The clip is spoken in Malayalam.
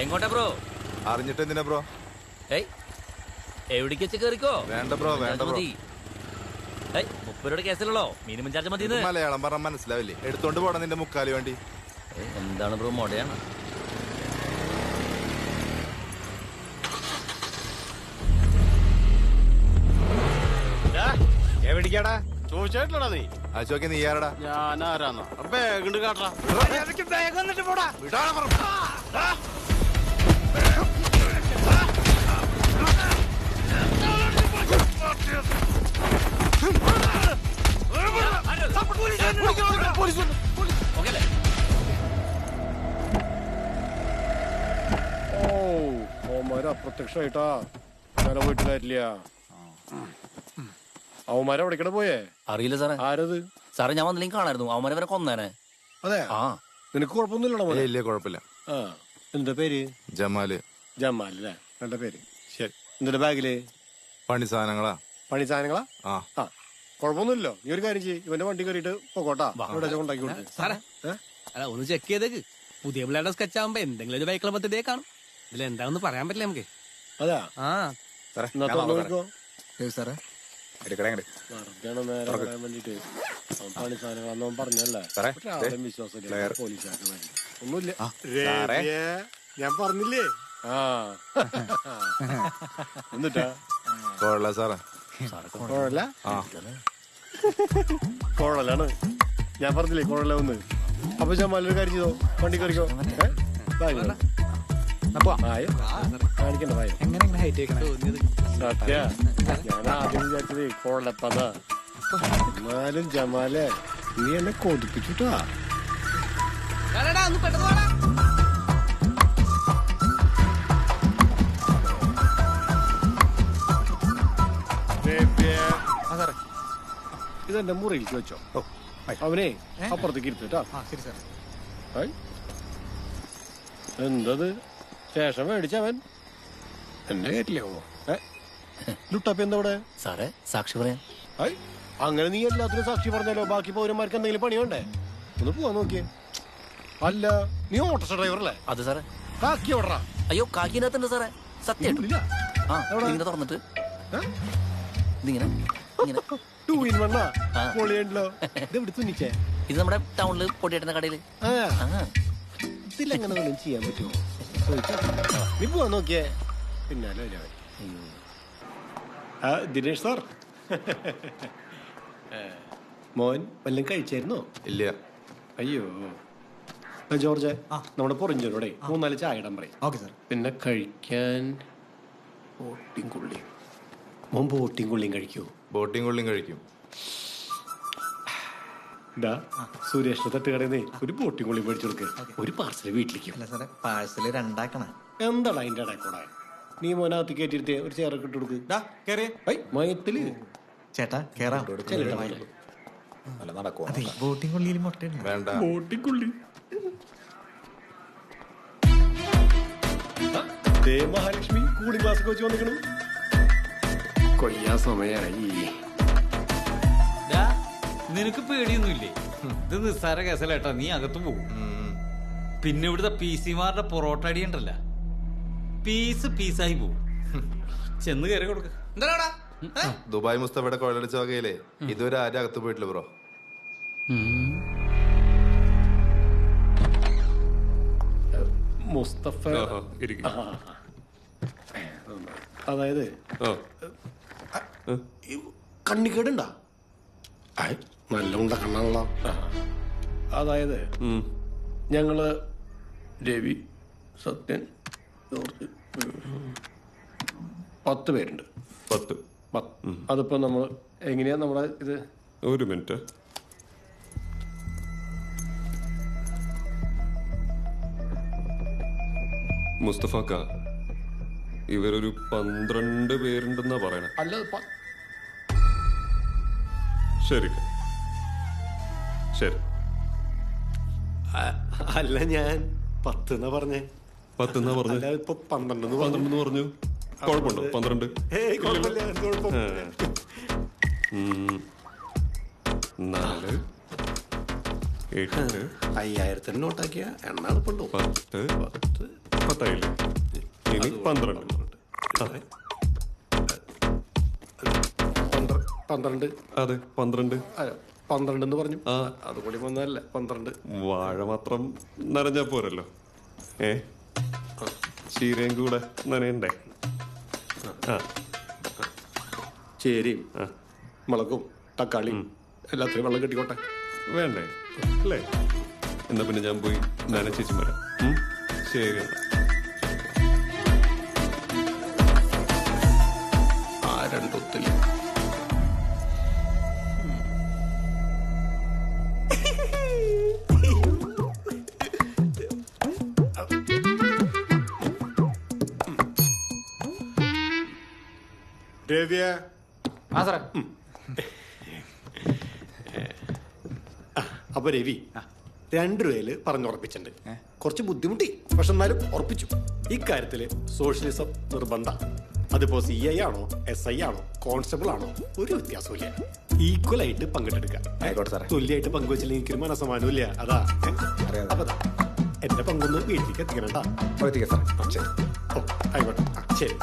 എങ്ങോട്ടാ ബ്രോ? അറിഞ്ഞിട്ട് എന്തിനാ ബ്രോ? എവിടേക്ക് വെച്ച് കേറിക്കോ. വേണ്ട ബ്രോ, വേണ്ട ബ്രോ. 30 രൂപയുടെ കേസിലല്ലോ, മിനിമം ചാർജ് മതി. മലയാളം പറഞ്ഞ മനസ്സിലാവില്ലേ? എടുത്തോണ്ട് പോടാ നിന്റെ മുക്കാല് വേണ്ടി. എന്താണ് ബ്രോ, മോഡയാണ്? എവിടേക്കാടാ ചോദിച്ചായിട്ടില്ലടാ നീ? അശോക്കെ നീ ആരടാ? ഞാനാരാന്നോ? ബാഗ് കാട്ടാ. ബാഗ് വന്നിട്ട് പോടാ. അപ്രത്യക്ഷായിട്ടാ പോയിട്ട് കാര്യമില്ല. അവന്മാരെ എവിടേക്കടെ പോയേ? അറിയില്ല സാറേ. ആരത്? സാറേ ഞാൻ വന്നില്ലെങ്കിൽ കാണായിരുന്നു. അവന്മാരെ വരെ കൊന്നേനെ. അതെ. ആ, നിനക്ക് കുഴപ്പമൊന്നുമില്ലടാ? ഇല്ല, കുഴപ്പമില്ല. ആ, എന്താ പേര്? ജമാല്. ജമാൽ അല്ലേ? നല്ല പേര്. ശരി. എന്തിന്റെ ബാഗില്? പണി സാധനങ്ങളാ. പണി സാധനങ്ങളാ? ആ, കുഴപ്പമൊന്നുമില്ലോ. നീ ഒരു കാര്യം ചെയ്യ്, ഇവന്റെ വണ്ടി കയറിയിട്ട് പോകോട്ടാ. ഇവിടെ കൊണ്ടാക്കി കൊടുക്കും. അല്ല, ഒന്ന് ചെക്ക് ചെയ്തേക്ക്. പുതിയ പിള്ളേരുടെ സ്കെച്ച് ആകുമ്പോ എന്തെങ്കിലും ഒരു ബൈക്കിളെ പറ്റി കാണും. ഇതിൽ എന്താണെന്ന് പറയാൻ പറ്റില്ല നമുക്ക്. അതാ ആ സാറേ വേണ്ടിട്ട് പണി സാധനങ്ങളാന്ന് പറഞ്ഞല്ലേ? വിശ്വാസം പോലീസുകാരൻ ഒന്നുമില്ല. ഞാൻ പറഞ്ഞില്ലേ? ആ എന്നിട്ടാ കൊള്ളാം സാറേ. കുഴല്ല? കുഴലാണ്. ഞാൻ പറഞ്ഞില്ലേ കുഴല ഒന്ന്. അപ്പൊ ജമാലൊരു കാര്യം ചെയ്തോ, വണ്ടി കയറിക്കോ. കാണിക്കണ്ട വായ. സത്യ ഞാൻ ആദ്യം വിചാരിച്ചത് കുഴലപ്പതാ. എന്നാലും ജമാലെ നീ എന്നെ കൊതിപ്പിച്ചിട്ടാ. ഇതെന്റെ മുറിയിലേക്ക് വെച്ചോ. അവനെ അപ്പുറത്തേക്ക് ഇരുത്തിട്ടാ. എന്തത് ശേഷം മേടിച്ചവൻ എന്റെ കേട്ടില്ലേ? ലുട്ടാപ്പി എന്താ ഇവിടെ? സാറേ സാക്ഷി പറയാൻ. അങ്ങനെ നീ എല്ലാത്തിനും സാക്ഷി പറഞ്ഞാലോ ബാക്കി പൗരന്മാർക്ക് എന്തെങ്കിലും പണി വേണ്ടേ? ഒന്ന് പോവാൻ നോക്കിയേ. അല്ല, നീ ഓട്ടോറിക്ഷ ഡ്രൈവർ അല്ലേ? അത് സാറേ. കാക്കി എവിടാ? അയ്യോ, കാക്കിനകത്തുണ്ട് സാറേ. സത്യം. ഇങ്ങനെ തുറന്നിട്ട് ഇതിങ്ങനെ ഇങ്ങനെ ഇത് നമ്മുടെ ടൗണില് പൊട്ടിയിടുന്ന കടയില്. ഇതിലെങ്ങനെ ചെയ്യാൻ പറ്റുമോ? നീ പോവാൻ നോക്കിയേ. പിന്നാലെ ദിനേഷ് സാർ, മോൻ വല്ലതും കഴിച്ചായിരുന്നോ? ഇല്ല. അയ്യോ ജോർജ്, നമ്മുടെ പൊറിഞ്ചോടെ 3-4 ചായ ഇടാൻ പറയും. പിന്നെ കഴിക്കാൻ ബോട്ടിങ് കൊള്ളി. മോൻ ബോട്ടിങ് കൊള്ളിയും കഴിക്കൂ? ബോട്ടിങ് കൊള്ളിയും കഴിക്കും. സുരേഷിന്റെ തട്ടുകടയിൽ ഒരു ബോട്ടിങ് കൊള്ളി മേടിച്ചു കൊടുക്ക്. ഒരു പാർസൽ വീട്ടിലേക്ക്. പാഴ്സല് 2 ആക്കണം. എന്താണ് അതിന്റെ ഇടക്കൂടെ? നീ മോനകത്ത് കയറ്റിരുത്തി ഒരു ചേറൊക്കെ ഇട്ട് കൊടുക്ക്. മയത്തില് ചേട്ടാ കേറാം. ബോട്ടിംഗ് കൊള്ളിയിൽ മുട്ട വേണ്ട. ബോട്ടിങ് കൊള്ളി മഹാലക്ഷ്മി കൂളിംഗ് ഗ്ലാസ് ഒക്കെ വെച്ച് വന്നിക്കണം. കൊയ്യാ സമയായി. നിനക്ക് പേടിയൊന്നുമില്ലേ? ഇത് നിസ്സാര കേസല്ലേട്ടാ, നീ അകത്ത് പോകും. പിന്നെ ഇവിടുത്തെ PC-മാരുടെ പൊറോട്ട അടി ഉണ്ടല്ല, പീസായി പോവും. ചെന്ന് കയറി കൊടുക്ക. എന്താടാ ദുബായ് മുസ്തഫയുടെ കൊള്ളടിച്ച വകയിലേ ഇതുവരെ ആരും അകത്ത് പോയിട്ടില്ല ബ്രോ. മുസ്തഫ അതായത് കണ്ണിക്കേടുണ്ടാ? നല്ല ഉണ്ട കണ്ണാണല്ലോ. അതായത് ഞങ്ങള് രവി, സത്യൻ, ജോർജ് 10 പേരുണ്ട്. 10. അതിപ്പോ നമ്മൾ എങ്ങനെയാ നമ്മുടെ ഇത്? ഒരു മിനിറ്റ്. മുസ്തഫക്ക, ഇവരൊരു 12 പേരുണ്ടെന്നാ പറയണേ. അല്ല ശരി ശരി. അല്ല ഞാൻ 10 എന്നാ പറഞ്ഞേ. 10 എന്നാ പറഞ്ഞു. ഇപ്പൊ 12 പറഞ്ഞു. കുഴപ്പമുണ്ടോ? 12. 4 8 5000 നോട്ടാക്കിയ എണ്ണ എളുപ്പമുണ്ടോ? 10 10 ഇനി 12. ആ, 12 അതെ 12. 12 എന്ന് പറഞ്ഞു. ആ. അതുകൂടി വന്നതല്ല 12. വാഴ മാത്രം നനഞ്ഞാ പോരല്ലോ. ചീരയും കൂടെ നനയണ്ടേ? ആ, ചേരിയും മുളകും തക്കാളിയും എല്ലാത്തിനും വെള്ളം കെട്ടിക്കോട്ടെ. വേണ്ടേ അല്ലേ? എന്നാ പിന്നെ ഞാൻ പോയി നനച്ചേച്ചും വരാം. ശരി എന്നാ. ആ രണ്ടൊത്തില്ല. രവിയ അപ്പൊ രവി 2 രൂപയില് പറഞ്ഞുറപ്പിച്ചിട്ടുണ്ട്. കുറച്ച് ബുദ്ധിമുട്ടി, പക്ഷെ എന്നാലും ഉറപ്പിച്ചു. ഇക്കാര്യത്തില് സോഷ്യലിസം നിർബന്ധ. അതിപ്പോ CI ആണോ SI ആണോ കോൺസ്റ്റബിൾ ആണോ ഒരു വ്യത്യാസമില്ല. ഈക്വൽ ആയിട്ട് പങ്കിട്ടെടുക്കാം. തുല്യമായിട്ട് പങ്കുവച്ചില്ലെങ്കിൽ എനിക്കൊരു മനസ്സമാനവും ഇല്ല. അതാ അപ്പൊ എന്റെ പങ്കൊന്ന് വീട്ടിലേക്ക് എത്തിക്കണം. ഓ ആയിക്കോട്ടെ. ശരി.